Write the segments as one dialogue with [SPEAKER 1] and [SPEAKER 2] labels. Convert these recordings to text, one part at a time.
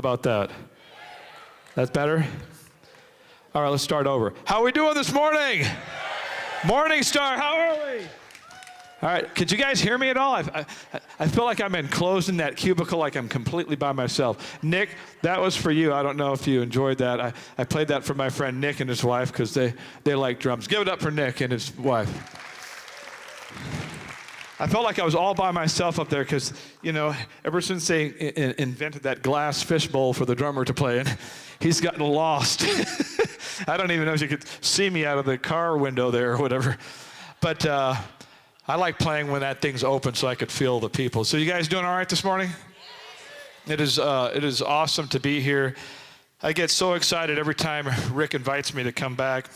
[SPEAKER 1] about that? That's better? All right, let's start over. How are we doing this morning? Morning Star, how are we? All right, could you guys hear me at all? I feel like I'm enclosed in that cubicle like I'm completely by myself. Nick, that was for you. I don't know if you enjoyed that. I played that for my friend Nick and his wife because they like drums. Give it up for Nick and his wife. I felt like I was all by myself up there because, you know, ever since they invented that glass fishbowl for the drummer to play in, he's gotten lost. I don't even know if you could see me out of the car window there or whatever. But I like playing when that thing's open so I could feel the people. So you guys doing all right this morning? It is awesome to be here. I get so excited every time Rick invites me to come back.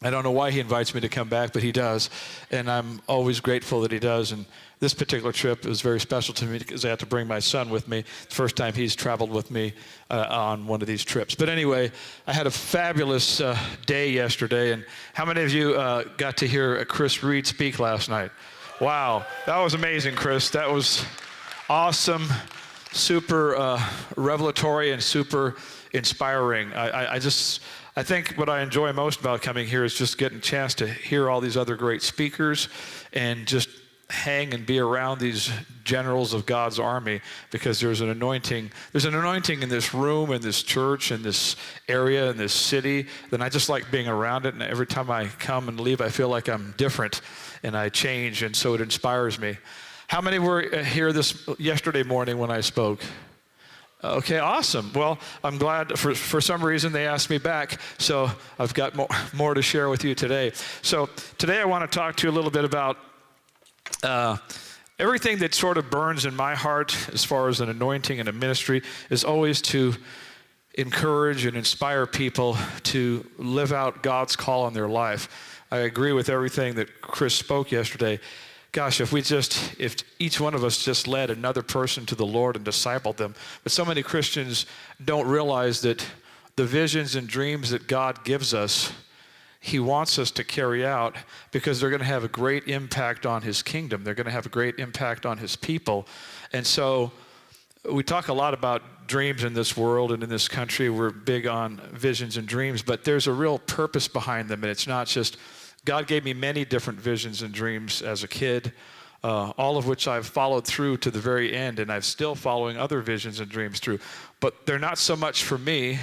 [SPEAKER 1] I don't know why he invites me to come back, but he does. And I'm always grateful that he does. And this particular trip is very special to me because I have to bring my son with me. It's the first time he's traveled with me on one of these trips. But anyway, I had a fabulous day yesterday. And how many of you got to hear Chris Reed speak last night? Wow, that was amazing, Chris. That was awesome, super revelatory and super inspiring. I think what I enjoy most about coming here is just getting a chance to hear all these other great speakers and just hang and be around these generals of God's army, because there's an anointing in this room, in this church, in this area, in this city. Then I just like being around it, and every time I come and leave, I feel like I'm different and I change, and so it inspires me. How many were here yesterday morning when I spoke? Okay, awesome. Well, I'm glad for some reason they asked me back, so I've got more to share with you today. So today I want to talk to you a little bit about everything that sort of burns in my heart as far as an anointing and a ministry is always to encourage and inspire people to live out God's call on their life. I agree with everything that Chris spoke yesterday. Gosh, if each one of us just led another person to the Lord and discipled them. But so many Christians don't realize that the visions and dreams that God gives us, He wants us to carry out, because they're going to have a great impact on His kingdom. They're going to have a great impact on His people. And so we talk a lot about dreams in this world and in this country. We're big on visions and dreams, but there's a real purpose behind them. And it's not just, God gave me many different visions and dreams as a kid, all of which I've followed through to the very end, and I'm still following other visions and dreams through. But they're not so much for me.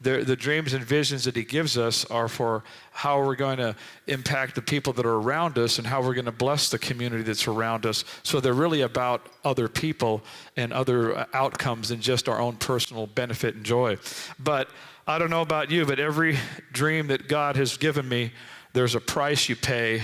[SPEAKER 1] The dreams and visions that He gives us are for how we're going to impact the people that are around us and how we're going to bless the community that's around us. So they're really about other people and other outcomes than just our own personal benefit and joy. But I don't know about you, but every dream that God has given me, there's a price you pay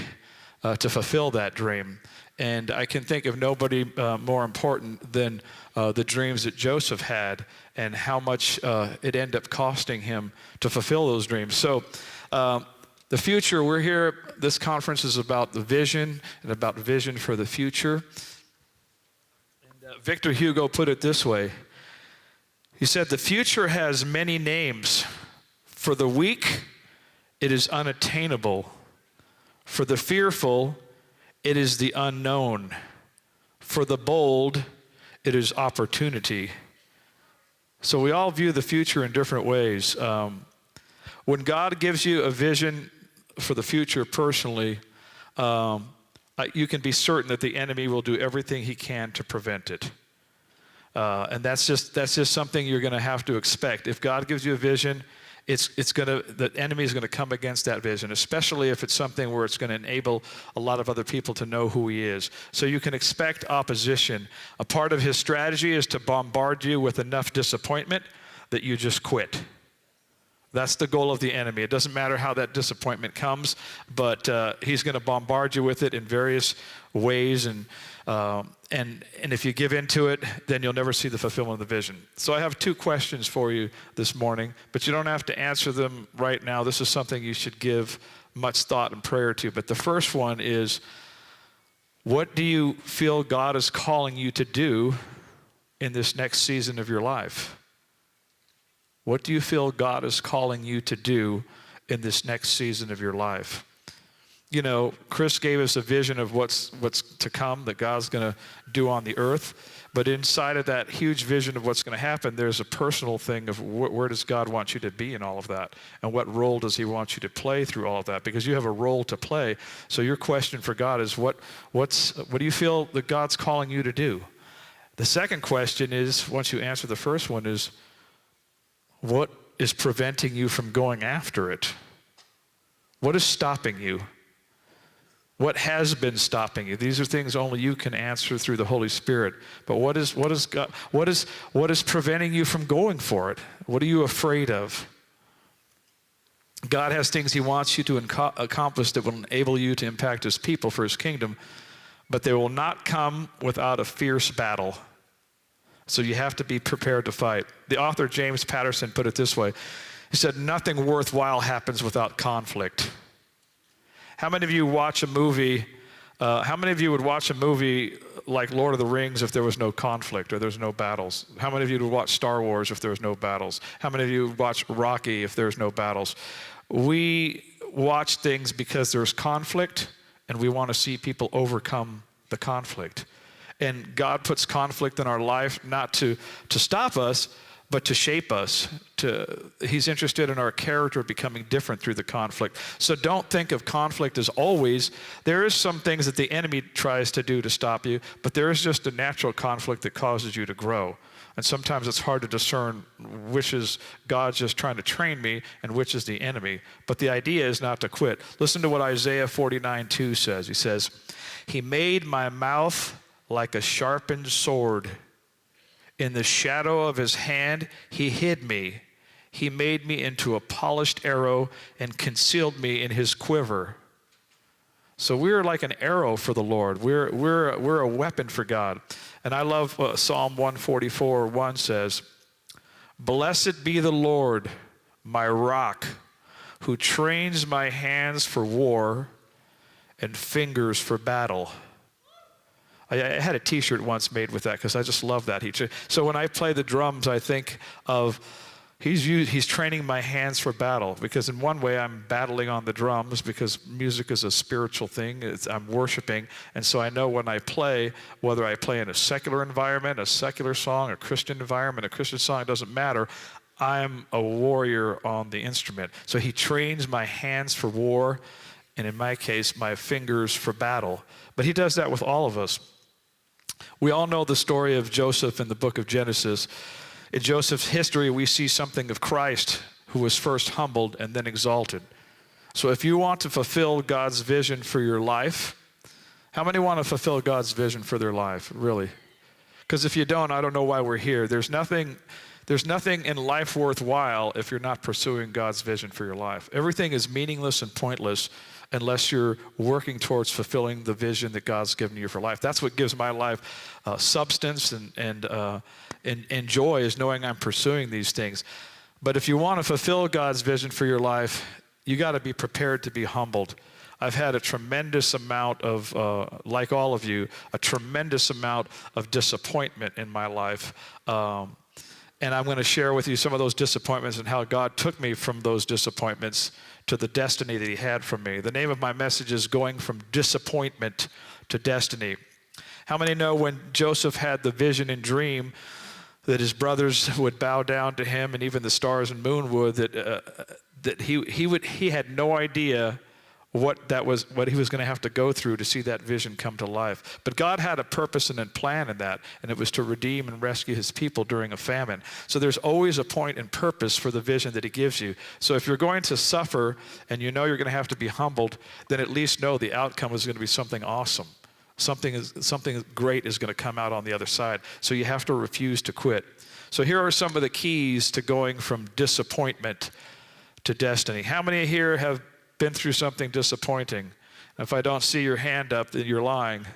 [SPEAKER 1] to fulfill that dream. And I can think of nobody more important than the dreams that Joseph had and how much it ended up costing him to fulfill those dreams. So the future, we're here, this conference is about the vision and about vision for the future. And Victor Hugo put it this way. He said, "The future has many names. For the weak, it is unattainable. For the fearful, it is the unknown. For the bold, it is opportunity." So we all view the future in different ways. When God gives you a vision for the future personally, you can be certain that the enemy will do everything he can to prevent it. And that's just something you're going to have to expect. If God gives you a vision, the enemy is going to come against that vision, especially if it's something where it's going to enable a lot of other people to know who He is. So you can expect opposition. A part of his strategy is to bombard you with enough disappointment that you just quit. That's the goal of the enemy. It doesn't matter how that disappointment comes, but he's going to bombard you with it in various ways, and if you give into it, then you'll never see the fulfillment of the vision. So I have two questions for you this morning, but you don't have to answer them right now. This is something you should give much thought and prayer to. But the first one is, what do you feel God is calling you to do in this next season of your life? What do you feel God is calling you to do in this next season of your life? You know, Chris gave us a vision of what's to come, that God's going to do on the earth. But inside of that huge vision of what's going to happen, there's a personal thing of where does God want you to be in all of that? And what role does he want you to play through all of that? Because you have a role to play. So your question for God is, what do you feel that God's calling you to do? The second question is, once you answer the first one, is what is preventing you from going after it? What is stopping you? What has been stopping you? These are things only you can answer through the Holy Spirit. But what is preventing you from going for it? What are you afraid of? God has things he wants you to accomplish that will enable you to impact his people for his kingdom, but they will not come without a fierce battle. So you have to be prepared to fight. The author James Patterson put it this way. He said, nothing worthwhile happens without conflict. How many of you watch a movie, how many of you would watch a movie like Lord of the Rings if there was no conflict or there's no battles? How many of you would watch Star Wars if there was no battles? How many of you would watch Rocky if there's no battles? We watch things because there's conflict, and we want to see people overcome the conflict. And God puts conflict in our life not to stop us, but to shape us. He's interested in our character becoming different through the conflict. So don't think of conflict as always. There is some things that the enemy tries to do to stop you, but there is just a natural conflict that causes you to grow. And sometimes it's hard to discern which is God's just trying to train me and which is the enemy. But the idea is not to quit. Listen to what Isaiah 49:2 says. He says, he made my mouth like a sharpened sword. In the shadow of his hand, he hid me. He made me into a polished arrow and concealed me in his quiver. So we're like an arrow for the Lord. We're a weapon for God. And I love what Psalm 144:1 says, blessed be the Lord, my rock, who trains my hands for war and fingers for battle. I had a t-shirt once made with that because I just love that. So when I play the drums, I think of he's training my hands for battle, because in one way I'm battling on the drums because music is a spiritual thing. I'm worshiping, and so I know when I play, whether I play in a secular environment, a secular song, a Christian environment, a Christian song, it doesn't matter. I'm a warrior on the instrument. So he trains my hands for war, and in my case, my fingers for battle. But he does that with all of us. We all know the story of Joseph in the book of Genesis. In Joseph's history, we see something of Christ, who was first humbled and then exalted. So if you want to fulfill God's vision for your life, how many want to fulfill God's vision for their life, really? Because if you don't, I don't know why we're here. There's nothing in life worthwhile if you're not pursuing God's vision for your life. Everything is meaningless and pointless unless you're working towards fulfilling the vision that God's given you for life. That's what gives my life substance and joy, is knowing I'm pursuing these things. But if you want to fulfill God's vision for your life, you got to be prepared to be humbled. I've had a tremendous amount of, like all of you, a tremendous amount of disappointment in my life. And I'm going to share with you some of those disappointments and how God took me from those disappointments to the destiny that he had for me. The name of my message is Going from Disappointment to Destiny. How many know when Joseph had the vision and dream that his brothers would bow down to him, and even the stars and moon would, that he had no idea what he was going to have to go through to see that vision come to life. But God had a purpose and a plan in that, and it was to redeem and rescue his people during a famine. So there's always a point and purpose for the vision that he gives you. So if you're going to suffer and you know you're going to have to be humbled, then at least know the outcome is going to be something awesome. Something great is going to come out on the other side. So you have to refuse to quit. So here are some of the keys to going from disappointment to destiny. How many here have been through something disappointing? If I don't see your hand up, then you're lying.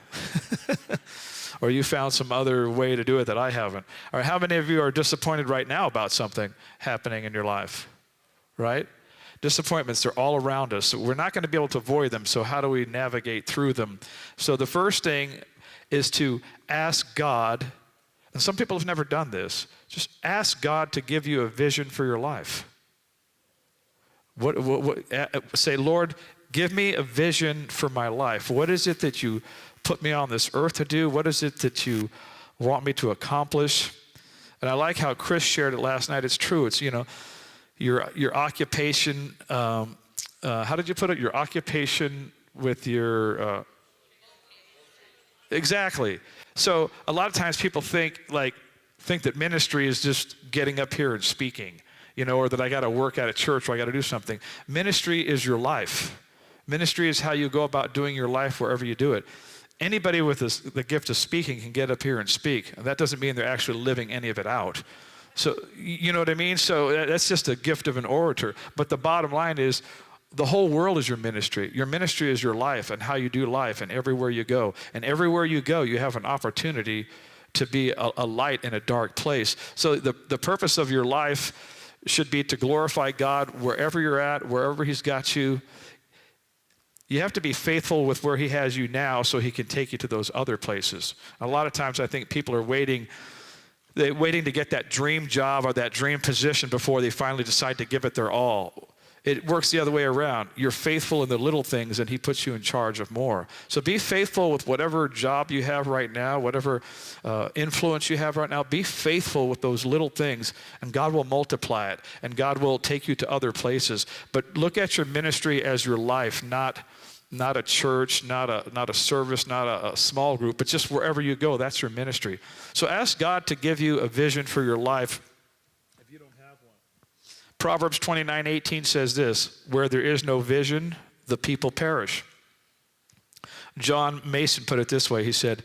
[SPEAKER 1] Or you found some other way to do it that I haven't. Or how many of you are disappointed right now about something happening in your life? Right? Disappointments, they're all around us. So we're not going to be able to avoid them. So how do we navigate through them? So the first thing is to ask God, and some people have never done this, just ask God to give you a vision for your life. Say, Lord, give me a vision for my life. What is it that you put me on this earth to do? What is it that you want me to accomplish. And I like how Chris shared it last night. It's true. It's, your occupation, how did you put it? Your occupation with your, exactly. So a lot of times people think that ministry is just getting up here and speaking, or that I got to work at a church or I got to do something. Ministry is your life. Ministry is how you go about doing your life wherever you do it. Anybody with the gift of speaking can get up here and speak. That doesn't mean they're actually living any of it out. So, you know what I mean? So that's just a gift of an orator. But the bottom line is, the whole world is your ministry. Your ministry is your life and how you do life and everywhere you go. And everywhere you go, you have an opportunity to be a light in a dark place. So the purpose of your life should be to glorify God wherever you're at, wherever He's got you. You have to be faithful with where He has you now so He can take you to those other places. A lot of times I think people are waiting to get that dream job or that dream position before they finally decide to give it their all. It works the other way around. You're faithful in the little things and He puts you in charge of more. So be faithful with whatever job you have right now, whatever influence you have right now. Be faithful with those little things and God will multiply it and God will take you to other places. But look at your ministry as your life, not a church, not a service, not a small group, but just wherever you go, that's your ministry. So ask God to give you a vision for your life. Proverbs 29:18 says this, where there is no vision, the people perish. John Mason put it this way. He said,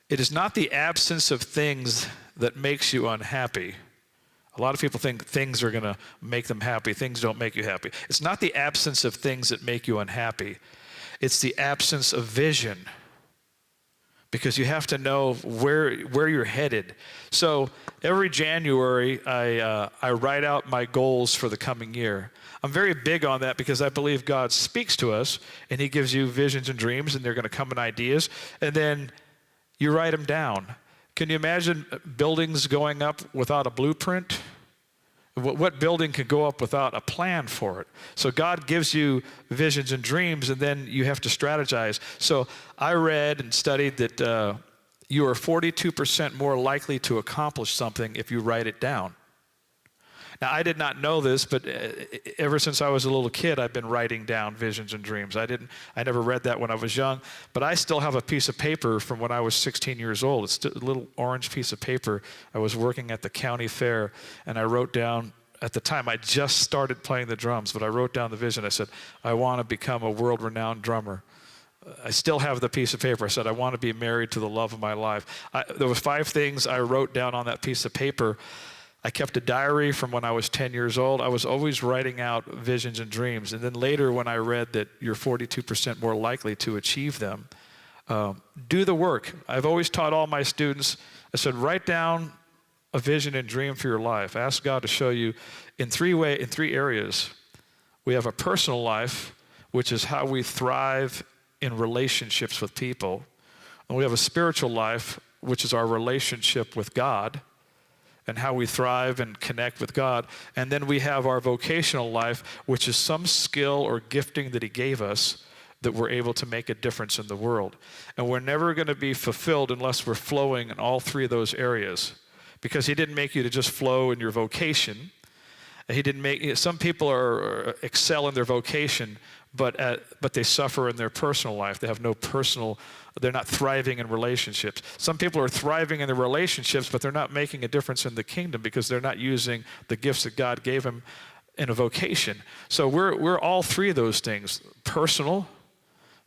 [SPEAKER 1] it is not the absence of things that makes you unhappy. A lot of people think things are going to make them happy. Things don't make you happy. It's not the absence of things that make you unhappy. It's the absence of vision. Because you have to know where you're headed. So every January, I write out my goals for the coming year. I'm very big on that because I believe God speaks to us and He gives you visions and dreams and they're going to come in ideas. And then you write them down. Can you imagine buildings going up without a blueprint? What building can go up without a plan for it? So God gives you visions and dreams, and then you have to strategize. So I read and studied that you are 42% more likely to accomplish something if you write it down. Now, I did not know this, but ever since I was a little kid, I've been writing down visions and dreams. I never read that when I was young, but I still have a piece of paper from when I was 16 years old. It's a little orange piece of paper. I was working at the county fair, and I wrote down, at the time, I just started playing the drums, but I wrote down the vision. I said, I want to become a world-renowned drummer. I still have the piece of paper. I said, I want to be married to the love of my life. There was 5 things I wrote down on that piece of paper. I kept a diary from when I was 10 years old. I was always writing out visions and dreams. And then later when I read that you're 42% more likely to achieve them, do the work. I've always taught all my students, I said, write down a vision and dream for your life. Ask God to show you in 3 areas. We have a personal life, which is how we thrive in relationships with people. And we have a spiritual life, which is our relationship with God and how we thrive and connect with God. And then we have our vocational life, which is some skill or gifting that He gave us that we're able to make a difference in the world. And we're never going to be fulfilled unless we're flowing in all 3 of those areas, because He didn't make you to just flow in your vocation. He didn't make, some people excel in their vocation, but they suffer in their personal life. They have no personal, they're not thriving in relationships. Some people are thriving in their relationships, but they're not making a difference in the kingdom because they're not using the gifts that God gave them in a vocation. So we're all 3 of those things: personal,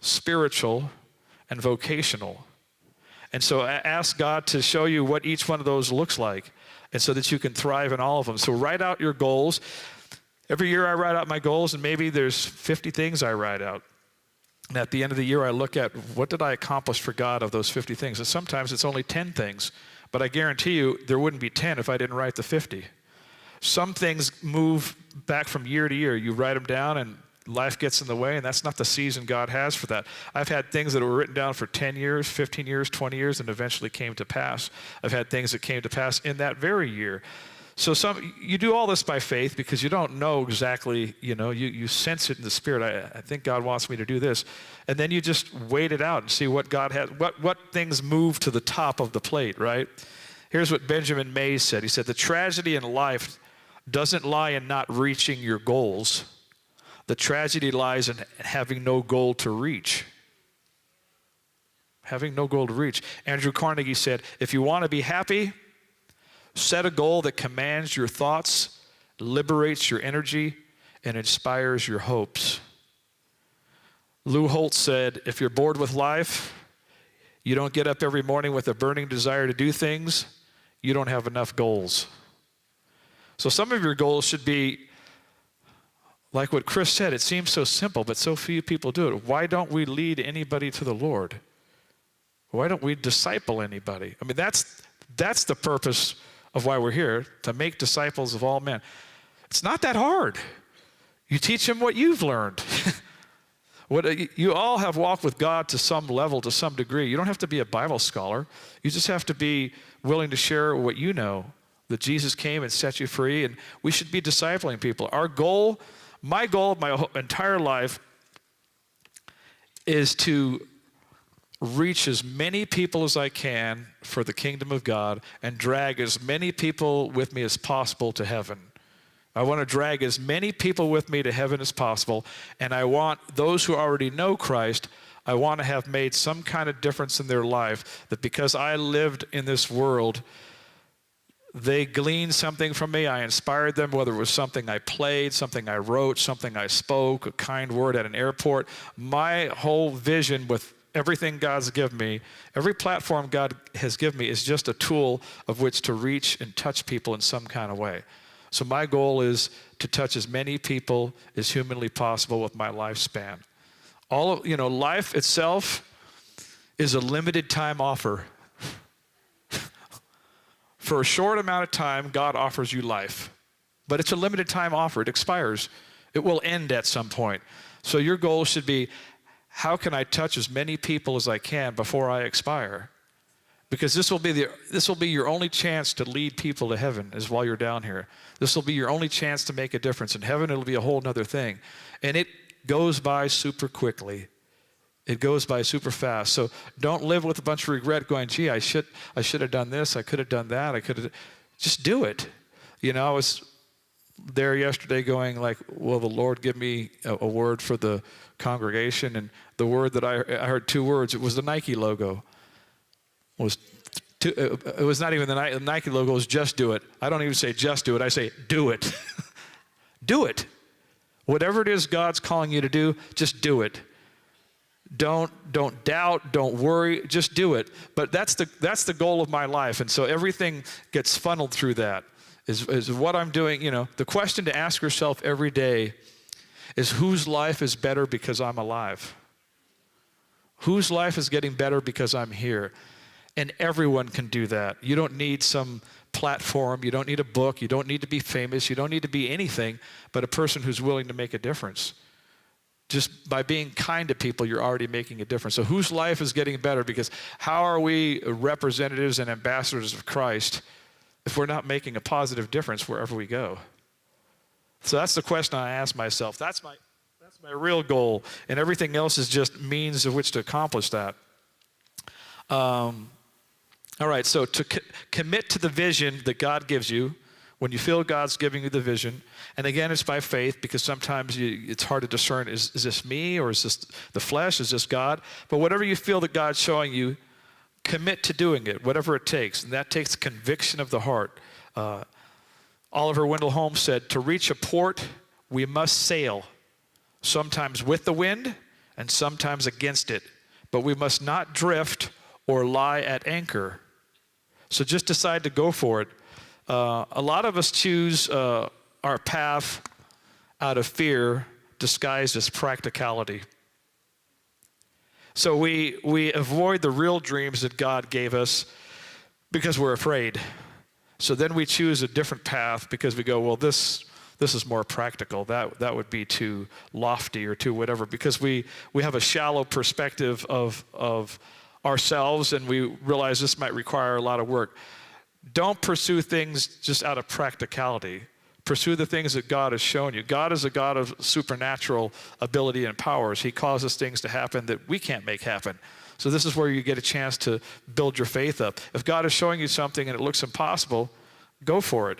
[SPEAKER 1] spiritual, and vocational. And so ask God to show you what each one of those looks like, and so that you can thrive in all of them. So write out your goals. Every year I write out my goals, and maybe there's 50 things I write out. And at the end of the year, I look at what did I accomplish for God of those 50 things. And sometimes it's only 10 things, but I guarantee you there wouldn't be 10 if I didn't write the 50. Some things move back from year to year. You write them down and life gets in the way, and that's not the season God has for that. I've had things that were written down for 10 years, 15 years, 20 years, and eventually came to pass. I've had things that came to pass in that very year. So you do all this by faith because you don't know exactly, you sense it in the Spirit. I think God wants me to do this. And then you just wait it out and see what God has, what things move to the top of the plate, right? Here's what Benjamin Mays said. He said, the tragedy in life doesn't lie in not reaching your goals. The tragedy lies in having no goal to reach. Having no goal to reach. Andrew Carnegie said, if you want to be happy, set a goal that commands your thoughts, liberates your energy, and inspires your hopes. Lou Holtz said, if you're bored with life, you don't get up every morning with a burning desire to do things, you don't have enough goals. So some of your goals should be, like what Chris said, it seems so simple, but so few people do it. Why don't we lead anybody to the Lord? Why don't we disciple anybody? I mean, that's the purpose of why we're here, to make disciples of all men. It's not that hard. You teach them what you've learned. You all have walked with God to some level, to some degree. You don't have to be a Bible scholar. You just have to be willing to share what you know, that Jesus came and set you free, and we should be discipling people. My goal of my entire life is to reach as many people as I can for the kingdom of God and drag as many people with me as possible to heaven. I want to drag as many people with me to heaven as possible, and I want those who already know Christ, I want to have made some kind of difference in their life, that because I lived in this world, they gleaned something from me. I inspired them, whether it was something I played, something I wrote, something I spoke, a kind word at an airport. My whole vision with everything God's given me, every platform God has given me is just a tool of which to reach and touch people in some kind of way. So my goal is to touch as many people as humanly possible with my lifespan. Life itself is a limited time offer. For a short amount of time, God offers you life. But it's a limited time offer. It expires. It will end at some point. So your goal should be, how can I touch as many people as I can before I expire? Because this will be your only chance to lead people to heaven, is while you're down here. This will be your only chance to make a difference. In heaven, it'll be a whole other thing. And it goes by super quickly. It goes by super fast. So don't live with a bunch of regret going, gee, I should have done this, I could have done that, just do it. I was there yesterday going like, will the Lord give me a word for the congregation? And the word that I heard, two words. It was the Nike logo. It was not even the Nike logo. It was just do it. I don't even say just do it. I say do it. Do it. Whatever it is God's calling you to do, just do it. Don't doubt. Don't worry. Just do it. But that's the goal of my life, and so everything gets funneled through that. Is what I'm doing. The question to ask yourself every day is, whose life is better because I'm alive? Whose life is getting better because I'm here? And everyone can do that. You don't need some platform. You don't need a book. You don't need to be famous. You don't need to be anything but a person who's willing to make a difference. Just by being kind to people, you're already making a difference. So whose life is getting better? Because how are we representatives and ambassadors of Christ if we're not making a positive difference wherever we go? So that's the question I ask myself. That's my real goal, and everything else is just means of which to accomplish that. All right, so to commit to the vision that God gives you, when you feel God's giving you the vision, and again, it's by faith, because sometimes it's hard to discern, is this me, or is this the flesh, is this God? But whatever you feel that God's showing you, commit to doing it, whatever it takes, and that takes conviction of the heart. Oliver Wendell Holmes said, to reach a port, we must sail, sometimes with the wind and sometimes against it, but we must not drift or lie at anchor. So just decide to go for it. A lot of us choose our path out of fear disguised as practicality. So we avoid the real dreams that God gave us because we're afraid. So then we choose a different path because we go, well, this is more practical. That would be too lofty or too whatever, because we have a shallow perspective of ourselves, and we realize this might require a lot of work. Don't pursue things just out of practicality. Pursue the things that God has shown you. God is a God of supernatural ability and powers. He causes things to happen that we can't make happen. So this is where you get a chance to build your faith up. If God is showing you something and it looks impossible, go for it.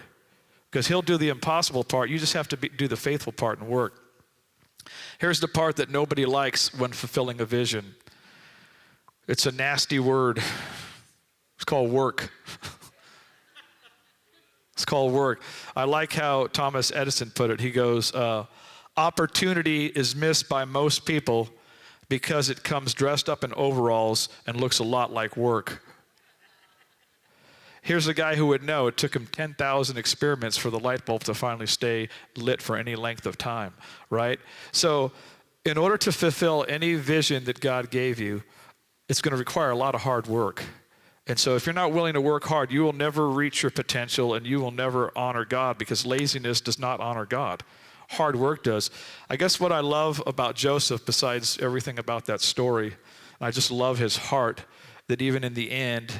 [SPEAKER 1] Because he'll do the impossible part. You just have to do the faithful part and work. Here's the part that nobody likes when fulfilling a vision. It's a nasty word. It's called work. It's called work. I like how Thomas Edison put it. He goes, opportunity is missed by most people because it comes dressed up in overalls and looks a lot like work. Here's a guy who would know it took him 10,000 experiments for the light bulb to finally stay lit for any length of time, right? So in order to fulfill any vision that God gave you, it's going to require a lot of hard work. And so if you're not willing to work hard, you will never reach your potential and you will never honor God, because laziness does not honor God. Hard work does. I guess what I love about Joseph, besides everything about that story, I just love his heart, that even in the end,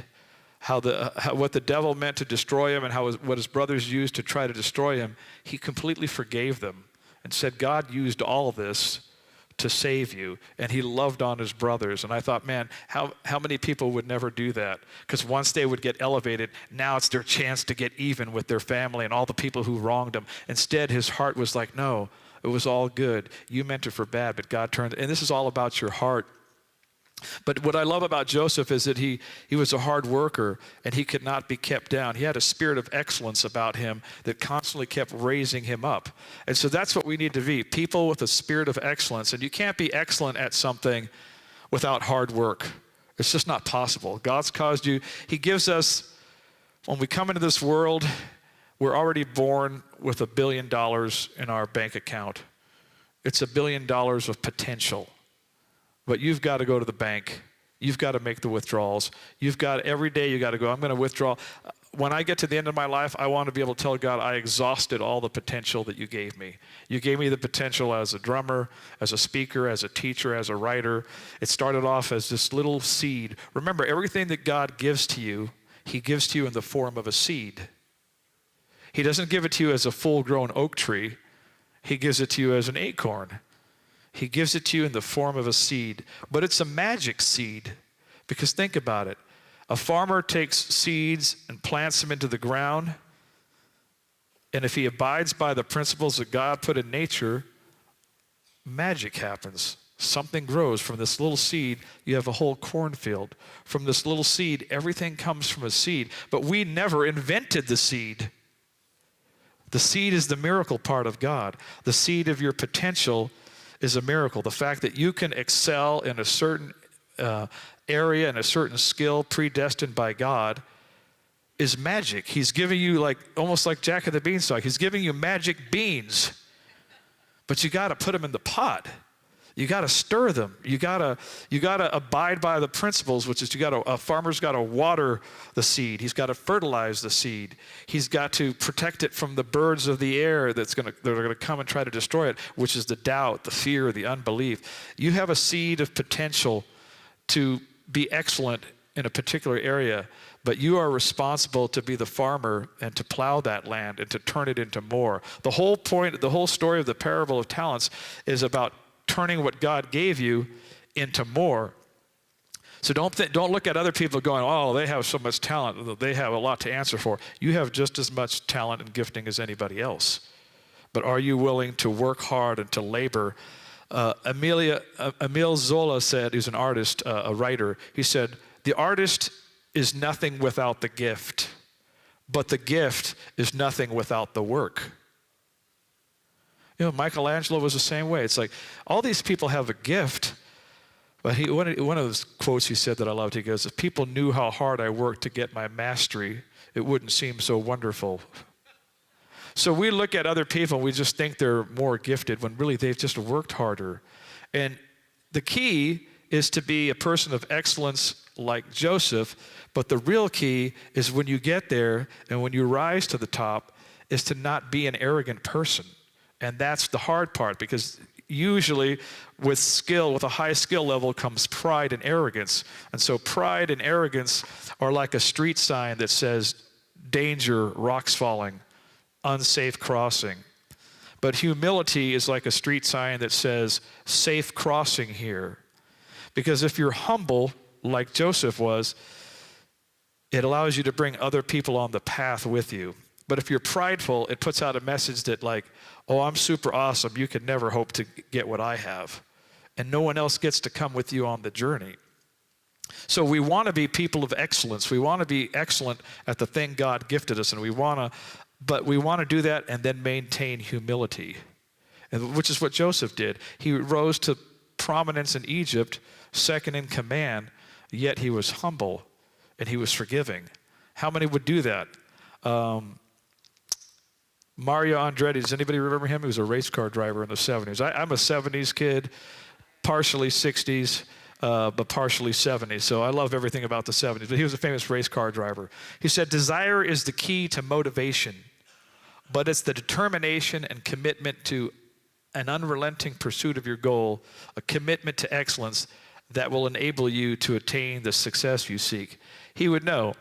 [SPEAKER 1] what the devil meant to destroy him and what his brothers used to try to destroy him, he completely forgave them and said, God used all of this to save you, and he loved on his brothers. And I thought, man, how many people would never do that? Because once they would get elevated, now it's their chance to get even with their family and all the people who wronged them. Instead, his heart was like, no, it was all good. You meant it for bad, but God turned it. And this is all about your heart. But what I love about Joseph is that he was a hard worker and he could not be kept down. He had a spirit of excellence about him that constantly kept raising him up. And so that's what we need to be, people with a spirit of excellence. And you can't be excellent at something without hard work. It's just not possible. God's caused you. He gives us, when we come into this world, we're already born with $1 billion in our bank account. It's $1 billion of potential. But you've got to go to the bank. You've got to make the withdrawals. Every day you got to go, I'm going to withdraw. When I get to the end of my life, I want to be able to tell God, I exhausted all the potential that you gave me. You gave me the potential as a drummer, as a speaker, as a teacher, as a writer. It started off as this little seed. Remember, everything that God gives to you, he gives to you in the form of a seed. He doesn't give it to you as a full-grown oak tree. He gives it to you as an acorn. He gives it to you in the form of a seed, but it's a magic seed, because think about it. A farmer takes seeds and plants them into the ground, and if he abides by the principles that God put in nature, magic happens. Something grows from this little seed. You have a whole cornfield. From this little seed, everything comes from a seed, but we never invented the seed. The seed is the miracle part of God. The seed of your potential is a miracle. The fact that you can excel in a certain area and a certain skill predestined by God is magic. He's giving you almost like Jack of the Beanstalk. He's giving you magic beans, but you got to put them in the pot. You got to stir them. You got to abide by the principles, which is a farmer's got to water the seed. He's got to fertilize the seed. He's got to protect it from the birds of the air that are going to come and try to destroy it, which is the doubt, the fear, the unbelief. You have a seed of potential to be excellent in a particular area, but you are responsible to be the farmer and to plow that land and to turn it into more. The whole point, the whole story of the parable of talents is about turning what God gave you into more. So don't look at other people going, oh, they have so much talent, they have a lot to answer for. You have just as much talent and gifting as anybody else. But are you willing to work hard and to labor? Emile Zola said, he's an artist, a writer, he said, the artist is nothing without the gift, but the gift is nothing without the work. Michelangelo was the same way. It's like all these people have a gift, but one of those quotes he said that I loved, he goes, if people knew how hard I worked to get my mastery, it wouldn't seem so wonderful. So we look at other people and we just think they're more gifted when really they've just worked harder. And the key is to be a person of excellence like Joseph, but the real key is when you get there and when you rise to the top is to not be an arrogant person. And that's the hard part, because usually with skill, with a high skill level comes pride and arrogance. And so pride and arrogance are like a street sign that says, danger, rocks falling, unsafe crossing. But humility is like a street sign that says, safe crossing here. Because if you're humble, like Joseph was, it allows you to bring other people on the path with you. But if you're prideful, it puts out a message that like, oh, I'm super awesome. You can never hope to get what I have. And no one else gets to come with you on the journey. So we want to be people of excellence. We want to be excellent at the thing God gifted us, and but we want to do that and then maintain humility, which is what Joseph did. He rose to prominence in Egypt, second in command, yet he was humble and he was forgiving. How many would do that? Mario Andretti, does anybody remember him? He was a race car driver in the 70s. I'm a 70s kid, partially 60s, but partially 70s. So I love everything about the 70s. But he was a famous race car driver. He said, desire is the key to motivation, but it's the determination and commitment to an unrelenting pursuit of your goal, a commitment to excellence that will enable you to attain the success you seek. He would know.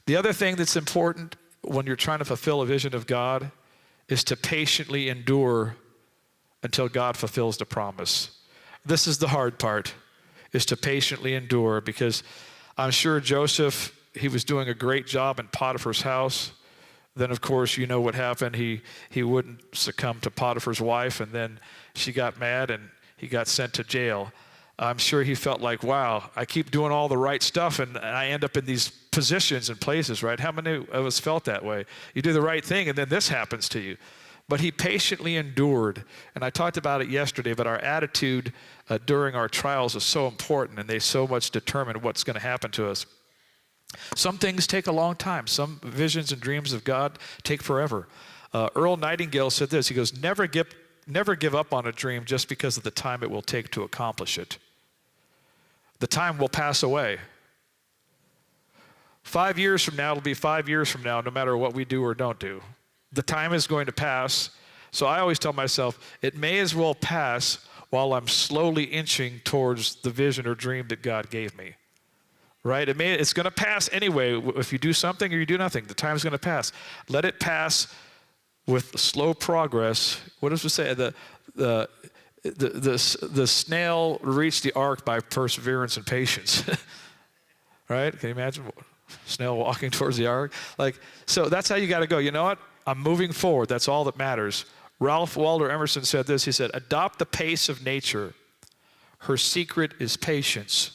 [SPEAKER 1] The other thing that's important when you're trying to fulfill a vision of God is to patiently endure until God fulfills the promise. This is the hard part, is to patiently endure, because I'm sure Joseph, he was doing a great job in Potiphar's house. Then, of course, you know what happened. He wouldn't succumb to Potiphar's wife, and then she got mad and he got sent to jail. I'm sure he felt like, wow, I keep doing all the right stuff and I end up in these positions and places, right? How many of us felt that way? You do the right thing and then this happens to you. But he patiently endured. And I talked about it yesterday, but our attitude during our trials is so important, and they so much determine what's going to happen to us. Some things take a long time. Some visions and dreams of God take forever. Earl Nightingale said this. He goes, never give up on a dream just because of the time it will take to accomplish it. The time will pass away. 5 years from now, it'll be 5 years from now, no matter what we do or don't do. The time is going to pass. So I always tell myself, it may as well pass while I'm slowly inching towards the vision or dream that God gave me. Right? It's going to pass anyway. If you do something or you do nothing, the time's going to pass. Let it pass with slow progress. What does it say? The snail reached the ark by perseverance and patience. Right? Can you imagine? Snail walking towards the ark. So that's how you got to go. You know what? I'm moving forward. That's all that matters. Ralph Waldo Emerson said this. He said, adopt the pace of nature. Her secret is patience.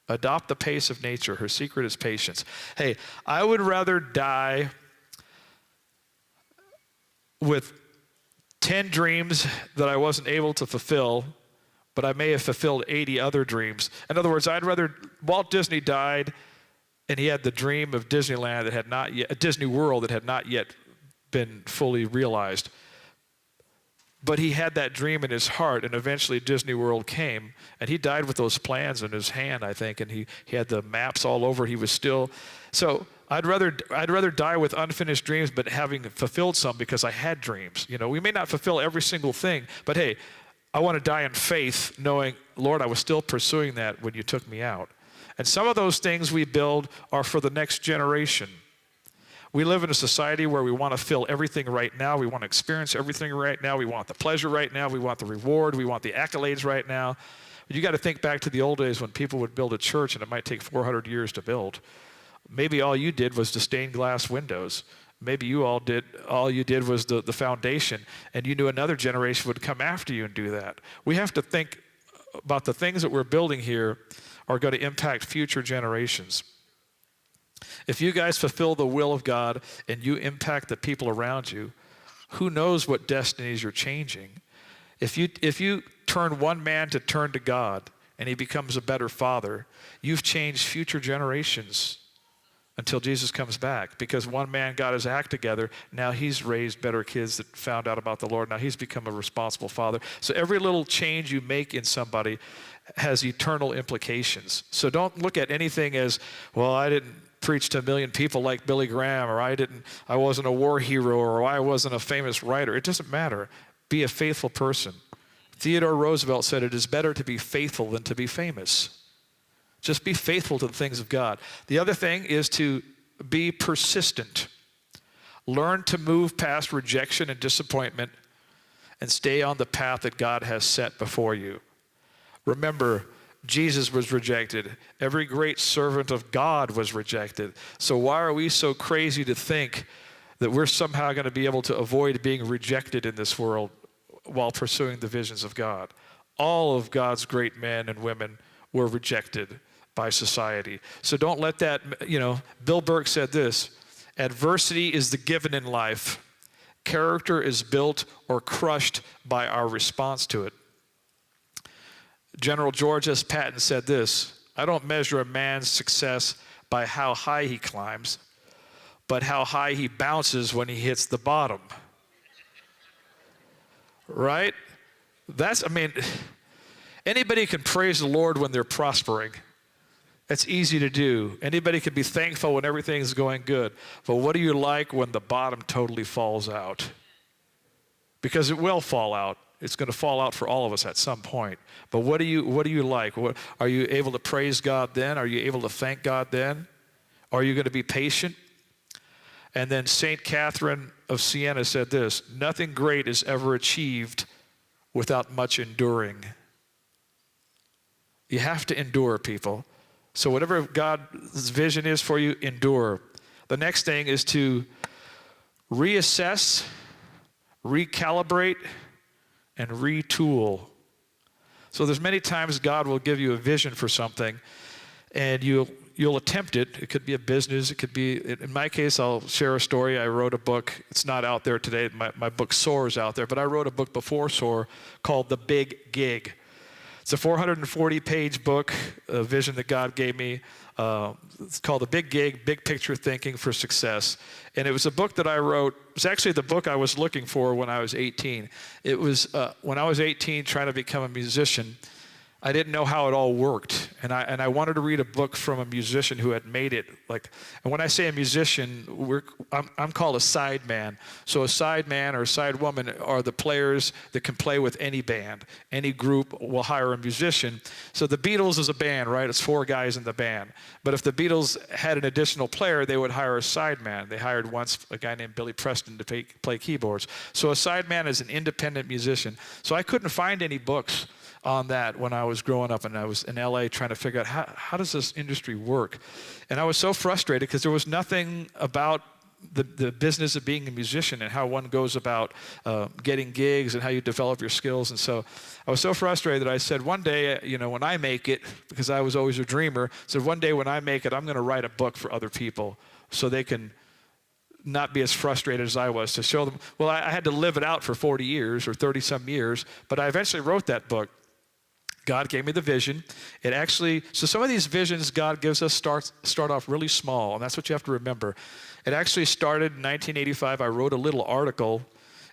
[SPEAKER 1] Adopt the pace of nature. Her secret is patience. Hey, I would rather die with 10 dreams that I wasn't able to fulfill, but I may have fulfilled 80 other dreams. In other words, Walt Disney died, and he had the dream of Disneyland that had not yet, Disney World that had not yet been fully realized. But he had that dream in his heart, and eventually Disney World came, and he died with those plans in his hand, I think, and he had the maps all over. He was still, so I'd rather die with unfinished dreams, but having fulfilled some because I had dreams. You know, we may not fulfill every single thing, but hey, I want to die in faith, knowing, Lord, I was still pursuing that when you took me out. And some of those things we build are for the next generation. We live in a society where we want to feel everything right now. We want to experience everything right now. We want the pleasure right now. We want the reward. We want the accolades right now. But you got to think back to the old days when people would build a church and it might take 400 years to build. Maybe all you did was the stained glass windows. Maybe all you did was the foundation, and you knew another generation would come after you and do that. We have to think about the things that we're building here are going to impact future generations. If you guys fulfill the will of God and you impact the people around you, who knows what destinies you're changing? If you turn one man to turn to God and he becomes a better father, you've changed future generations until Jesus comes back, because one man got his act together. Now he's raised better kids that found out about the Lord. Now he's become a responsible father. So every little change you make in somebody has eternal implications. So don't look at anything as, well, I didn't preach to a million people like Billy Graham, or I wasn't a war hero, or I wasn't a famous writer. It doesn't matter. Be a faithful person. Theodore Roosevelt said it is better to be faithful than to be famous. Just be faithful to the things of God. The other thing is to be persistent. Learn to move past rejection and disappointment and stay on the path that God has set before you. Remember, Jesus was rejected. Every great servant of God was rejected. So why are we so crazy to think that we're somehow going to be able to avoid being rejected in this world while pursuing the visions of God? All of God's great men and women were rejected by society. So don't let that, Bill Burke said this, adversity is the given in life. Character is built or crushed by our response to it. General George S. Patton said this, I don't measure a man's success by how high he climbs, but how high he bounces when he hits the bottom. Right? Anybody can praise the Lord when they're prospering. That's easy to do. Anybody can be thankful when everything's going good. But what do you like when the bottom totally falls out? Because it will fall out. It's going to fall out for all of us at some point. But what do you like? Are you able to praise God then? Are you able to thank God then? Are you going to be patient? And then St. Catherine of Siena said this, nothing great is ever achieved without much enduring. You have to endure, people. So whatever God's vision is for you, endure. The next thing is to reassess, recalibrate, and retool. So there's many times God will give you a vision for something, and you'll attempt it. It could be a business. It could be, in my case, I'll share a story. I wrote a book. It's not out there today. My book Soar is out there, but I wrote a book before Soar called The Big Gig. It's a 440-page book, a vision that God gave me. It's called The Big Gig, Big Picture Thinking for Success. And it was a book that I wrote. It was actually the book I was looking for when I was 18. It was when I was 18 trying to become a musician. I didn't know how it all worked, and I wanted to read a book from a musician who had made it. And when I say a musician, I'm called a side man. So a side man or a side woman are the players that can play with any band. Any group will hire a musician. So the Beatles is a band, right? It's 4 guys in the band. But if the Beatles had an additional player, they would hire a side man. They hired once a guy named Billy Preston to play keyboards. So a side man is an independent musician. So I couldn't find any books on that when I was growing up, and I was in LA trying to figure out how does this industry work. And I was so frustrated because there was nothing about the business of being a musician and how one goes about getting gigs and how you develop your skills. And so I was so frustrated that I said one day, when I make it, because I was always a dreamer, said one day when I make it, I'm going to write a book for other people so they can not be as frustrated as I was, to show them. Well, I had to live it out for 40 years or 30 some years, but I eventually wrote that book. God gave me the vision. So some of these visions God gives us start off really small, and that's what you have to remember. It actually started in 1985. I wrote a little article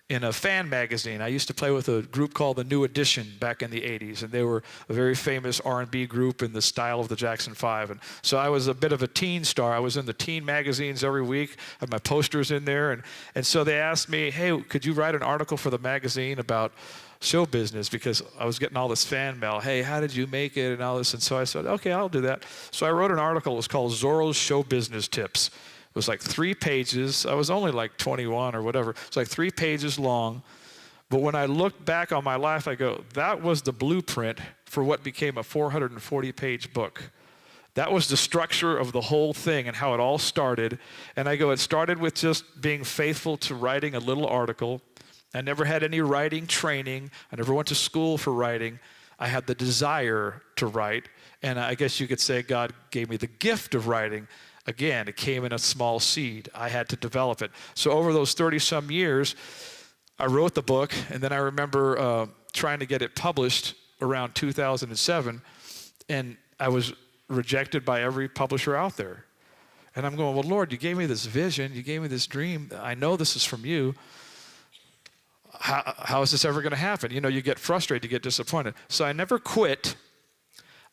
[SPEAKER 1] in a fan magazine. I used to play with a group called The New Edition back in the 80s, and they were a very famous R&B group in the style of the Jackson 5. And so I was a bit of a teen star. I was in the teen magazines every week. I had my posters in there. And so they asked me, hey, could you write an article for the magazine about show business, because I was getting all this fan mail. Hey, how did you make it and all this? And so I said, okay, I'll do that. So I wrote an article. It was called Zorro's Show Business Tips. It was like 3 pages. I was only like 21 or whatever. It's like 3 pages long. But when I look back on my life, I go, that was the blueprint for what became a 440-page book. That was the structure of the whole thing and how it all started. And I go, it started with just being faithful to writing a little article. I never had any writing training. I never went to school for writing. I had the desire to write, and I guess you could say God gave me the gift of writing. Again, it came in a small seed. I had to develop it. So over those 30-some years, I wrote the book, and then I remember trying to get it published around 2007, and I was rejected by every publisher out there. And I'm going, well, Lord, you gave me this vision. You gave me this dream. I know this is from you. How is this ever going to happen? You get frustrated, you get disappointed. So I never quit.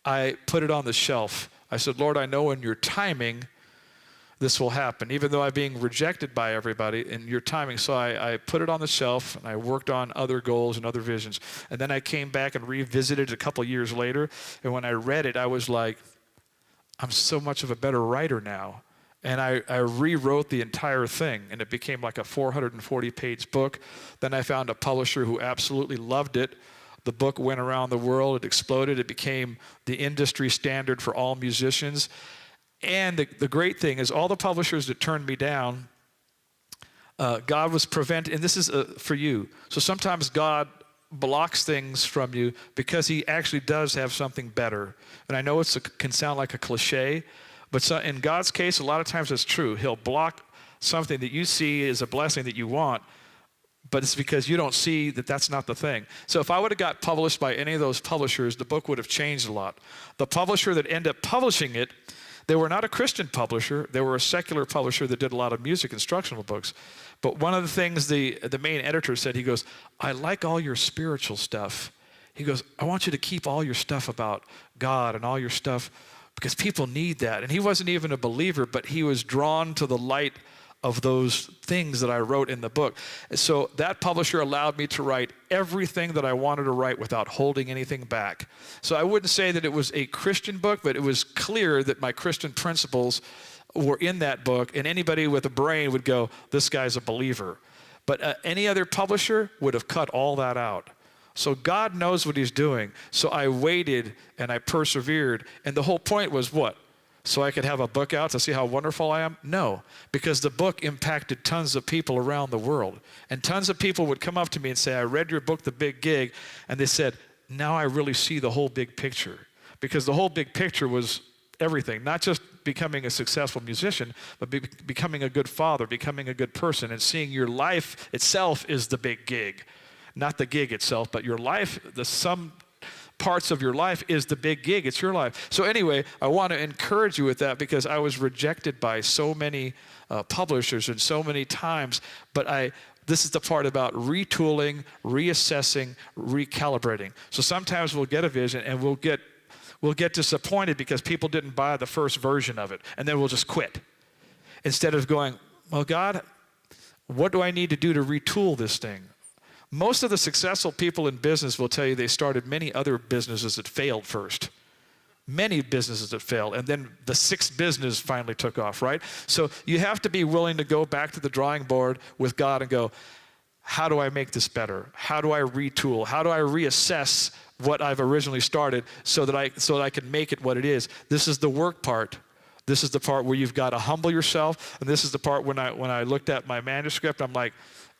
[SPEAKER 1] I put it on the shelf. I said, Lord, I know in your timing this will happen, even though I'm being rejected by everybody in your timing. So I put it on the shelf, and I worked on other goals and other visions. And then I came back and revisited it a couple years later. And when I read it, I was like, I'm so much of a better writer now. And I rewrote the entire thing, and it became like a 440-page book. Then I found a publisher who absolutely loved it. The book went around the world. It exploded. It became the industry standard for all musicians. And the great thing is all the publishers that turned me down, God was preventing, and this is for you. So sometimes God blocks things from you because he actually does have something better. And I know it can sound like a cliche, but in God's case, a lot of times it's true. He'll block something that you see as a blessing that you want, but it's because you don't see that that's not the thing. So if I would have got published by any of those publishers, the book would have changed a lot. The publisher that ended up publishing it, they were not a Christian publisher. They were a secular publisher that did a lot of music instructional books. But one of the things the main editor said, he goes, I like all your spiritual stuff. He goes, I want you to keep all your stuff about God and all your stuff because people need that. And he wasn't even a believer, but he was drawn to the light of those things that I wrote in the book. So that publisher allowed me to write everything that I wanted to write without holding anything back. So I wouldn't say that it was a Christian book, but it was clear that my Christian principles were in that book, and anybody with a brain would go, this guy's a believer. But any other publisher would have cut all that out. So God knows what he's doing. So I waited and I persevered. And the whole point was what? So I could have a book out to see how wonderful I am? No, because the book impacted tons of people around the world. And tons of people would come up to me and say, I read your book, The Big Gig, and they said, now I really see the whole big picture. Because the whole big picture was everything, not just becoming a successful musician, but becoming a good father, becoming a good person, and seeing your life itself is the big gig. Not the gig itself, but your life, some parts of your life is the big gig. It's your life. So anyway, I want to encourage you with that because I was rejected by so many publishers and so many times, but this is the part about retooling, reassessing, recalibrating. So sometimes we'll get a vision and we'll get disappointed because people didn't buy the first version of it, and then we'll just quit. Instead of going, well, God, what do I need to do to retool this thing? Most of the successful people in business will tell you they started many other businesses that failed first. Many businesses that failed, and then the sixth business finally took off, right? So you have to be willing to go back to the drawing board with God and go, how do I make this better? How do I retool? How do I reassess what I've originally started so that I can make it what it is? This is the work part. This is the part where you've got to humble yourself, and this is the part when I looked at my manuscript, I'm like,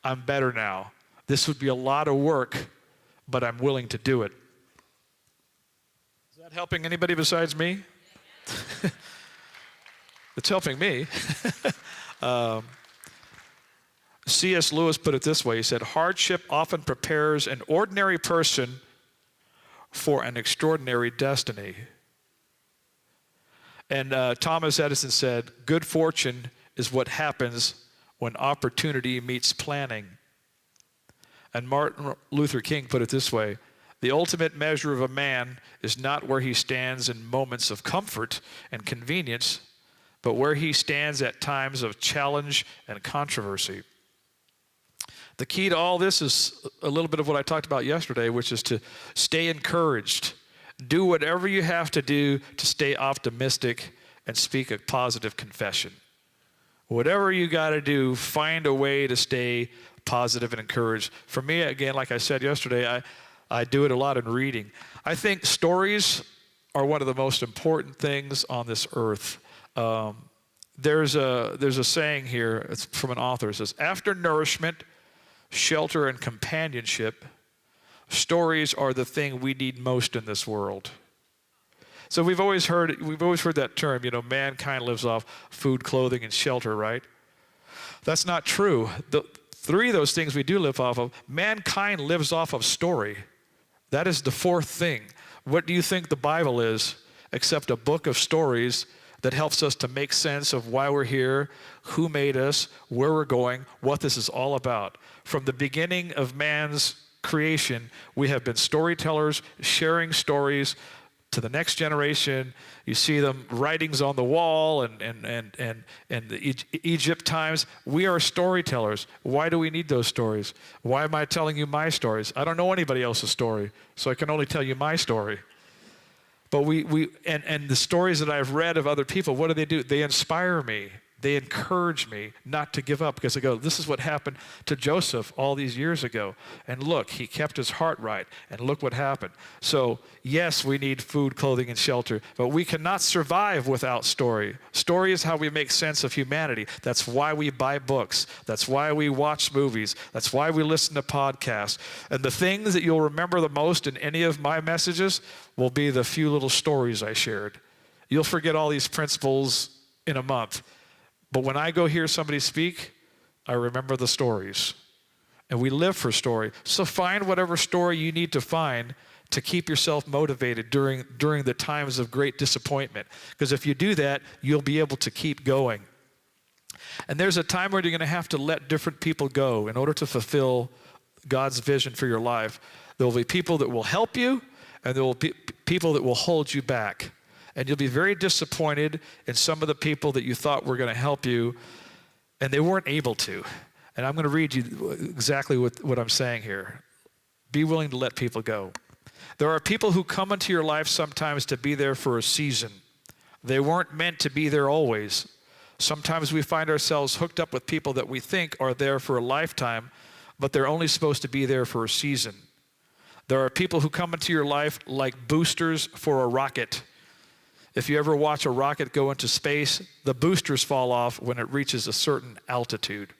[SPEAKER 1] I'm better now. This would be a lot of work, but I'm willing to do it. Is that helping anybody besides me? It's helping me. C.S. Lewis put it this way. He said, hardship often prepares an ordinary person for an extraordinary destiny. And Thomas Edison said, good fortune is what happens when opportunity meets planning. And Martin Luther King put it this way, the ultimate measure of a man is not where he stands in moments of comfort and convenience, but where he stands at times of challenge and controversy. The key to all this is a little bit of what I talked about yesterday, which is to stay encouraged. Do whatever you have to do to stay optimistic and speak a positive confession. Whatever you got to do, find a way to stay positive and encouraged. For me, again, like I said yesterday, I do it a lot in reading. I think stories are one of the most important things on this earth. There's a saying here, it's from an author. It says, after nourishment, shelter, and companionship, stories are the thing we need most in this world. So we've always heard that term, mankind lives off food, clothing, and shelter, right? That's not true. The three of those things we do live off of. Mankind lives off of story. That is the fourth thing. What do you think the Bible is except a book of stories that helps us to make sense of why we're here, who made us, where we're going, what this is all about. From the beginning of man's creation, we have been storytellers, sharing stories to the next generation. You see them writings on the wall and the Egypt times. We are storytellers. Why do we need those stories? Why am I telling you my stories? I don't know anybody else's story, so I can only tell you my story. But we the stories that I've read of other people, what do? They inspire me. They encourage me not to give up because they go, this is what happened to Joseph all these years ago. And look, he kept his heart right. And look what happened. So yes, we need food, clothing, and shelter, but we cannot survive without story. Story is how we make sense of humanity. That's why we buy books. That's why we watch movies. That's why we listen to podcasts. And the things that you'll remember the most in any of my messages will be the few little stories I shared. You'll forget all these principles in a month. But when I go hear somebody speak, I remember the stories. And we live for story. So find whatever story you need to find to keep yourself motivated during the times of great disappointment. Because if you do that, you'll be able to keep going. And there's a time where you're going to have to let different people go in order to fulfill God's vision for your life. There will be people that will help you, and there will be people that will hold you back. And you'll be very disappointed in some of the people that you thought were going to help you, and they weren't able to. And I'm going to read you exactly what I'm saying here. Be willing to let people go. There are people who come into your life sometimes to be there for a season. They weren't meant to be there always. Sometimes we find ourselves hooked up with people that we think are there for a lifetime, but they're only supposed to be there for a season. There are people who come into your life like boosters for a rocket. If you ever watch a rocket go into space, the boosters fall off when it reaches a certain altitude.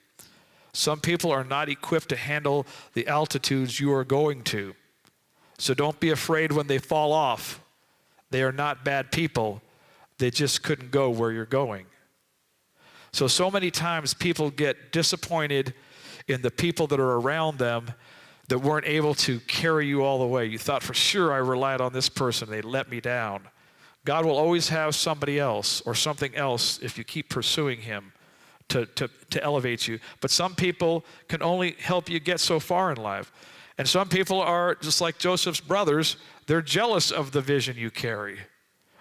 [SPEAKER 1] Some people are not equipped to handle the altitudes you are going to. So don't be afraid when they fall off. They are not bad people. They just couldn't go where you're going. So many times people get disappointed in the people that are around them that weren't able to carry you all the way. You thought, for sure I relied on this person. They let me down. God will always have somebody else or something else if you keep pursuing him to elevate you. But some people can only help you get so far in life. And some people are just like Joseph's brothers. They're jealous of the vision you carry.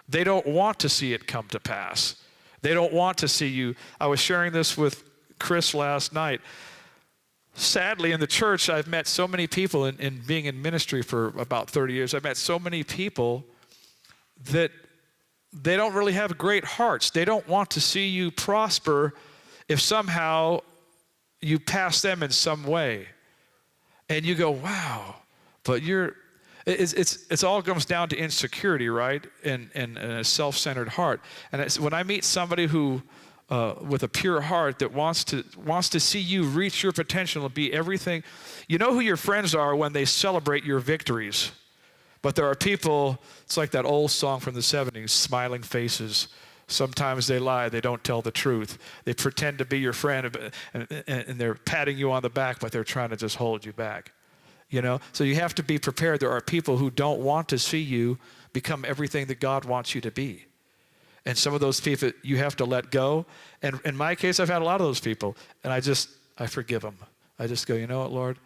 [SPEAKER 1] They don't want to see it come to pass. They don't want to see you. I was sharing this with Chris last night. Sadly, in the church, I've met so many people in being in ministry for about 30 years. I've met so many people that they don't really have great hearts. They don't want to see you prosper if somehow you pass them in some way. And you go, wow, but it's all comes down to insecurity, right? And a self-centered heart. And when I meet somebody who, with a pure heart that wants to see you reach your potential and be everything, you know who your friends are when they celebrate your victories. But there are people, it's like that old song from the 70s, smiling faces. Sometimes they lie, they don't tell the truth. They pretend to be your friend, and they're patting you on the back, but they're trying to just hold you back. You know? So you have to be prepared. There are people who don't want to see you become everything that God wants you to be. And some of those people you have to let go. And in my case, I've had a lot of those people, and I forgive them. I just go, you know what, Lord?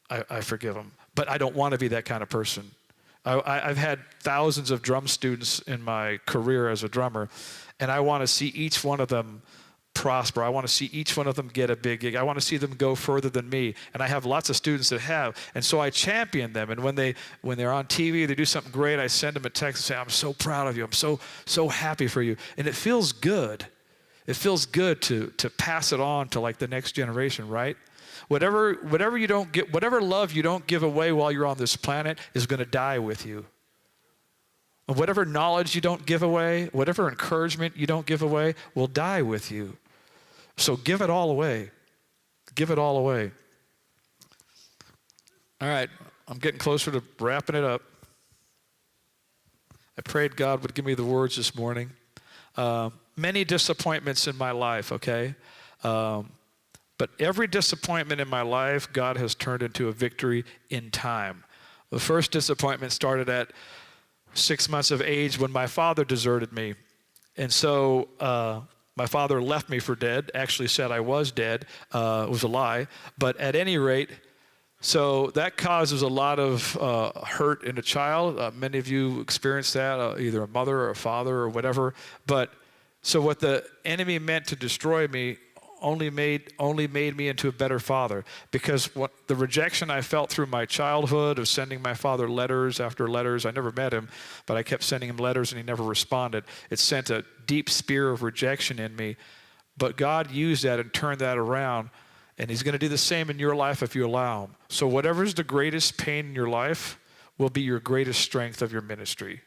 [SPEAKER 1] I forgive them. But I don't want to be that kind of person. I've had thousands of drum students in my career as a drummer, and I want to see each one of them prosper. I want to see each one of them get a big gig. I want to see them go further than me. And I have lots of students that have, and so I champion them. And when they're on TV, they do something great, I send them a text and say, I'm so proud of you. I'm so happy for you. And it feels good. It feels good to pass it on to like the next generation, right? Whatever you don't get, whatever love you don't give away while you're on this planet is going to die with you. And whatever knowledge you don't give away, whatever encouragement you don't give away will die with you. So give it all away. Give it all away. All right, I'm getting closer to wrapping it up. I prayed God would give me the words this morning. Many disappointments in my life, okay? But every disappointment in my life, God has turned into a victory in time. The first disappointment started at 6 months of age when my father deserted me. And so my father left me for dead, actually said I was dead. It was a lie. But at any rate, so that causes a lot of hurt in a child. Many of you experience that, either a mother or a father or whatever. But so what the enemy meant to destroy me only made me into a better father, because what the rejection I felt through my childhood of sending my father letters after letters, I never met him, but I kept sending him letters and he never responded. It sent a deep spear of rejection in me. But God used that and turned that around, and he's going to do the same in your life if you allow him. So whatever's the greatest pain in your life will be your greatest strength of your ministry.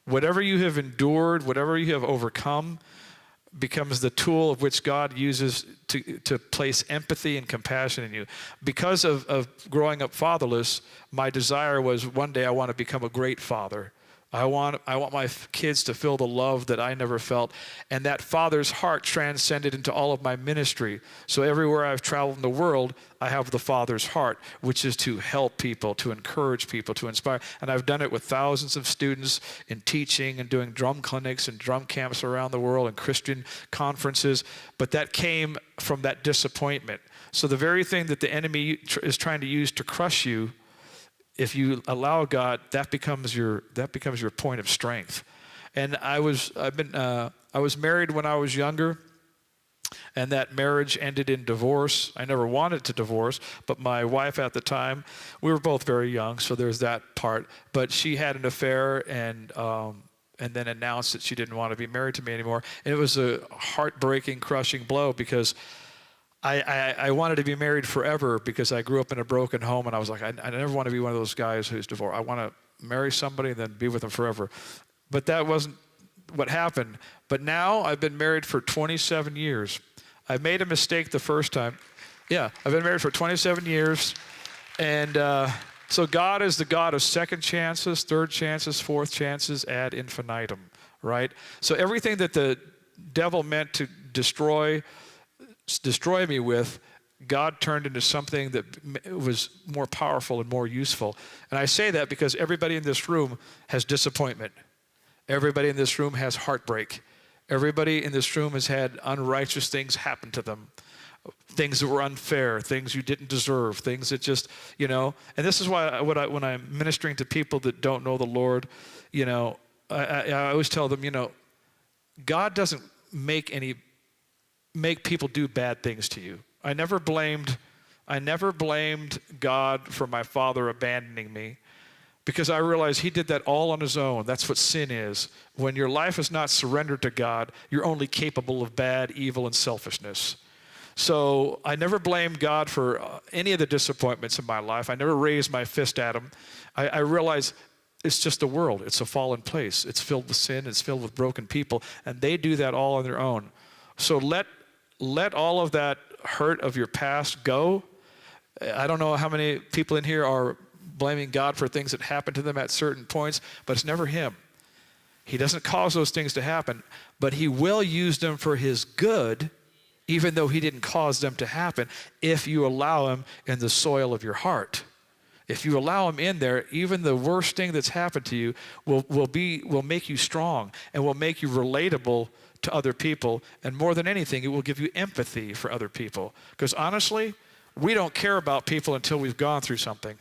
[SPEAKER 1] Whatever you have endured, whatever you have overcome, becomes the tool of which God uses to place empathy and compassion in you. Because of growing up fatherless, my desire was one day I want to become a great father. I want my kids to feel the love that I never felt. And that father's heart transcended into all of my ministry. So everywhere I've traveled in the world, I have the father's heart, which is to help people, to encourage people, to inspire. And I've done it with thousands of students in teaching and doing drum clinics and drum camps around the world and Christian conferences. But that came from that disappointment. So the very thing that the enemy is trying to use to crush you, if you allow God, that becomes your point of strength. And I was married when I was younger, and that marriage ended in divorce. I never wanted to divorce, but my wife at the time, we were both very young, so there's that part. But she had an affair and then announced that she didn't want to be married to me anymore. And it was a heartbreaking, crushing blow because I wanted to be married forever because I grew up in a broken home, and I was like, I never want to be one of those guys who's divorced. I want to marry somebody and then be with them forever. But that wasn't what happened. But now I've been married for 27 years. I made a mistake the first time. Yeah, I've been married for 27 years. And so God is the God of second chances, third chances, fourth chances, ad infinitum, right? So everything that the devil meant to destroy me with, God turned into something that was more powerful and more useful. And I say that because everybody in this room has disappointment. Everybody in this room has heartbreak. Everybody in this room has had unrighteous things happen to them. Things that were unfair, things you didn't deserve, things that just, and this is why when I'm ministering to people that don't know the Lord, I always tell them, God doesn't make people do bad things to you. I never blamed God for my father abandoning me because I realized he did that all on his own. That's what sin is. When your life is not surrendered to God, you're only capable of bad, evil, and selfishness. So I never blamed God for any of the disappointments in my life. I never raised my fist at him. I realized it's just the world. It's a fallen place. It's filled with sin. It's filled with broken people. And they do that all on their own. So let all of that hurt of your past go. I don't know how many people in here are blaming God for things that happened to them at certain points, but it's never him. He doesn't cause those things to happen, but he will use them for his good, even though he didn't cause them to happen, if you allow him in the soil of your heart. If you allow him in there, even the worst thing that's happened to you will make you strong and will make you relatable to other people. And more than anything, it will give you empathy for other people. Because honestly, we don't care about people until we've gone through something.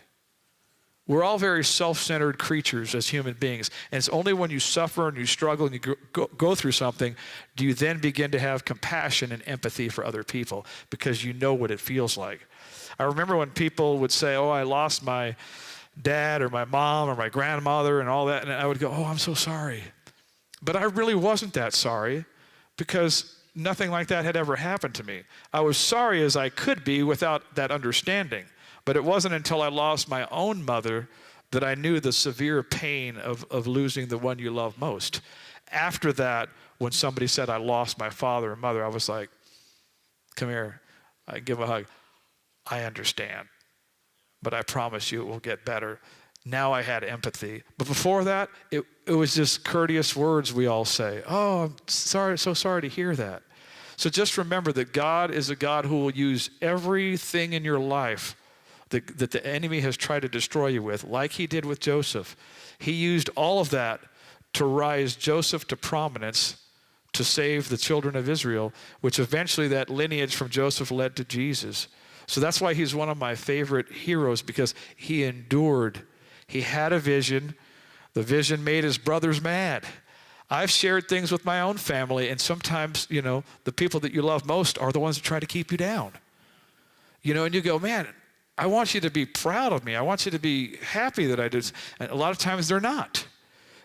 [SPEAKER 1] We're all very self-centered creatures as human beings. And it's only when you suffer and you struggle and you go through something do you then begin to have compassion and empathy for other people because you know what it feels like. I remember when people would say, oh, I lost my dad or my mom or my grandmother and all that. And I would go, oh, I'm so sorry. But I really wasn't that sorry because nothing like that had ever happened to me. I was sorry as I could be without that understanding. But it wasn't until I lost my own mother that I knew the severe pain of losing the one you love most. After that, when somebody said I lost my father and mother, I was like, come here. I give a hug. I understand, but I promise you it will get better. Now I had empathy. But before that, it was just courteous words we all say. Oh, I'm sorry, so sorry to hear that. So just remember that God is a God who will use everything in your life that the enemy has tried to destroy you with, like he did with Joseph. He used all of that to rise Joseph to prominence to save the children of Israel, which eventually that lineage from Joseph led to Jesus. So that's why he's one of my favorite heroes, because he endured. He had a vision. The vision made his brothers mad. I've shared things with my own family, and sometimes, the people that you love most are the ones that try to keep you down. And you go, man, I want you to be proud of me. I want you to be happy that I did. And a lot of times they're not.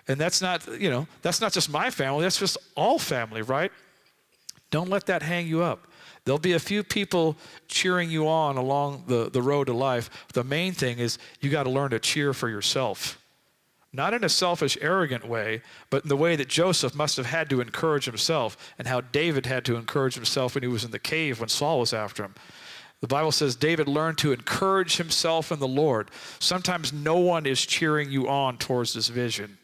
[SPEAKER 1] And that's not just my family. That's just all family, right? Don't let that hang you up. There'll be a few people cheering you on along the road to life. The main thing is you got to learn to cheer for yourself. Not in a selfish, arrogant way, but in the way that Joseph must have had to encourage himself, and how David had to encourage himself when he was in the cave when Saul was after him. The Bible says David learned to encourage himself in the Lord. Sometimes no one is cheering you on towards this vision.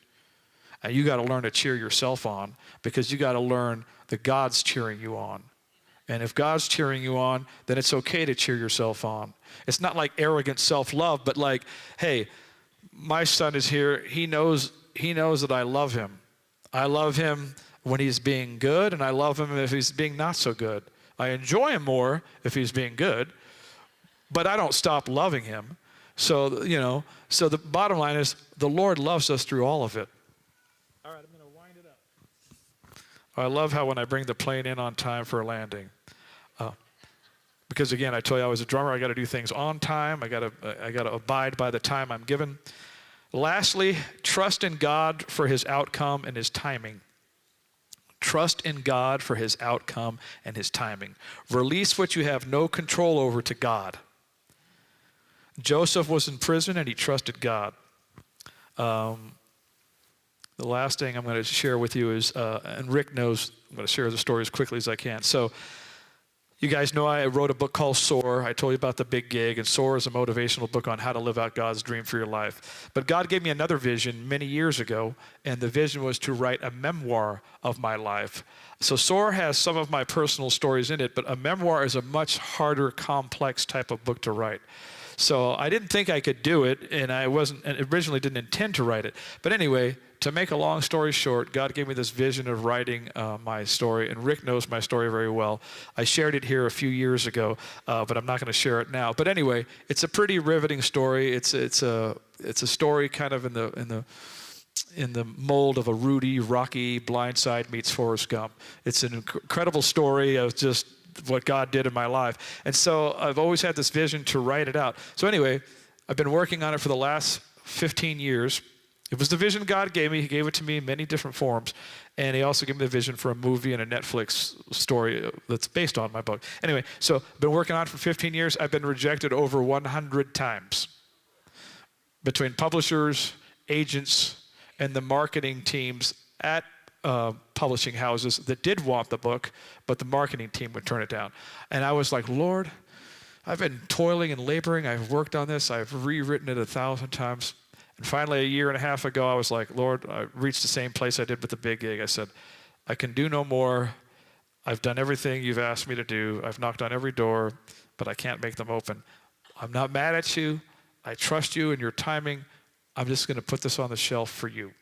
[SPEAKER 1] And you got to learn to cheer yourself on, because you got to learn that God's cheering you on. And if God's cheering you on, then it's okay to cheer yourself on. It's not like arrogant self-love, but like, hey, my son is here. He knows that I love him. I love him when he's being good, and I love him if he's being not so good. I enjoy him more if he's being good, but I don't stop loving him. So, so the bottom line is the Lord loves us through all of it. All right, I'm going to wind it up. I love how when I bring the plane in on time for a landing, because again, I tell you, I was a drummer. I got to do things on time. I got to abide by the time I'm given. Lastly, trust in God for his outcome and his timing. Trust in God for his outcome and his timing. Release what you have no control over to God. Joseph was in prison and he trusted God. The last thing I'm going to share with you is, and Rick knows, I'm going to share the story as quickly as I can. So, you guys know I wrote a book called Soar. I told you about the big gig, and Soar is a motivational book on how to live out God's dream for your life. But God gave me another vision many years ago, and the vision was to write a memoir of my life. So Soar has some of my personal stories in it, but a memoir is a much harder, complex type of book to write. So I didn't think I could do it, and I originally didn't intend to write it. But anyway, to make a long story short, God gave me this vision of writing my story, and Rick knows my story very well. I shared it here a few years ago, but I'm not going to share it now. But anyway, it's a pretty riveting story. It's a story kind of in the mold of a Rudy, Rocky, Blindside meets Forrest Gump. It's an incredible story of just what God did in my life. And so I've always had this vision to write it out. So anyway, I've been working on it for the last 15 years. It was the vision God gave me. He gave it to me in many different forms. And he also gave me the vision for a movie and a Netflix story that's based on my book. Anyway, so I've been working on it for 15 years. I've been rejected over 100 times between publishers, agents, and the marketing teams at publishing houses that did want the book, but the marketing team would turn it down. And I was like, Lord, I've been toiling and laboring. I've worked on this. I've rewritten it 1,000 times. And finally, a year and a half ago, I was like, Lord, I reached the same place I did with the big gig. I said, I can do no more. I've done everything you've asked me to do. I've knocked on every door, but I can't make them open. I'm not mad at you. I trust you and your timing. I'm just going to put this on the shelf for you.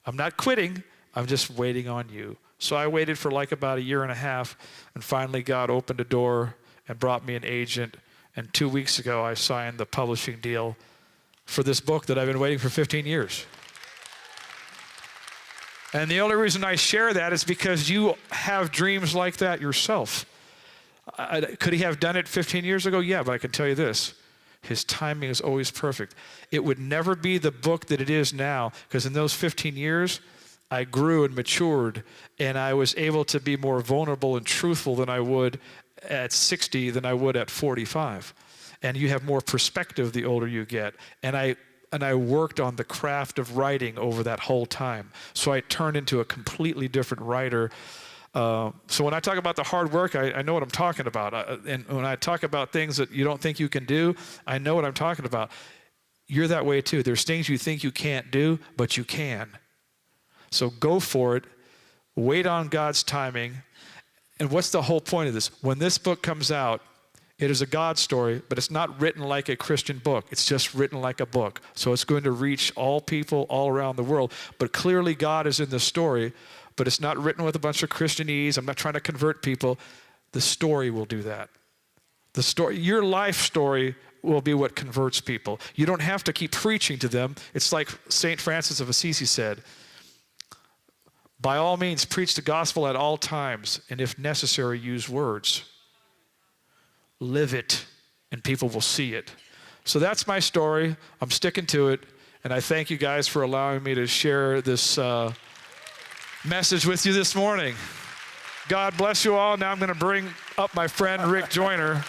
[SPEAKER 1] I'm not quitting. I'm just waiting on you. So I waited for like about a year and a half, and finally God opened a door and brought me an agent. And 2 weeks ago, I signed the publishing deal for this book that I've been waiting for 15 years. And the only reason I share that is because you have dreams like that yourself. Could he have done it 15 years ago? Yeah, but I can tell you this. His timing is always perfect. It would never be the book that it is now, because in those 15 years, I grew and matured, and I was able to be more vulnerable and truthful than I would at 60 than I would at 45. And you have more perspective the older you get. And I worked on the craft of writing over that whole time. So I turned into a completely different writer. So when I talk about the hard work, I know what I'm talking about. And when I talk about things that you don't think you can do, I know what I'm talking about. You're that way too. There's things you think you can't do, but you can. So go for it. Wait on God's timing. And what's the whole point of this? When this book comes out, it is a God story, but it's not written like a Christian book. It's just written like a book. So it's going to reach all people all around the world. But clearly God is in the story, but it's not written with a bunch of Christianese. I'm not trying to convert people. The story will do that. The story, your life story will be what converts people. You don't have to keep preaching to them. It's like St. Francis of Assisi said, by all means, preach the gospel at all times, and if necessary, use words. Live it, and people will see it. So that's my story. I'm sticking to it, and I thank you guys for allowing me to share this message with you this morning. God bless you all. Now I'm going to bring up my friend Rick Joyner.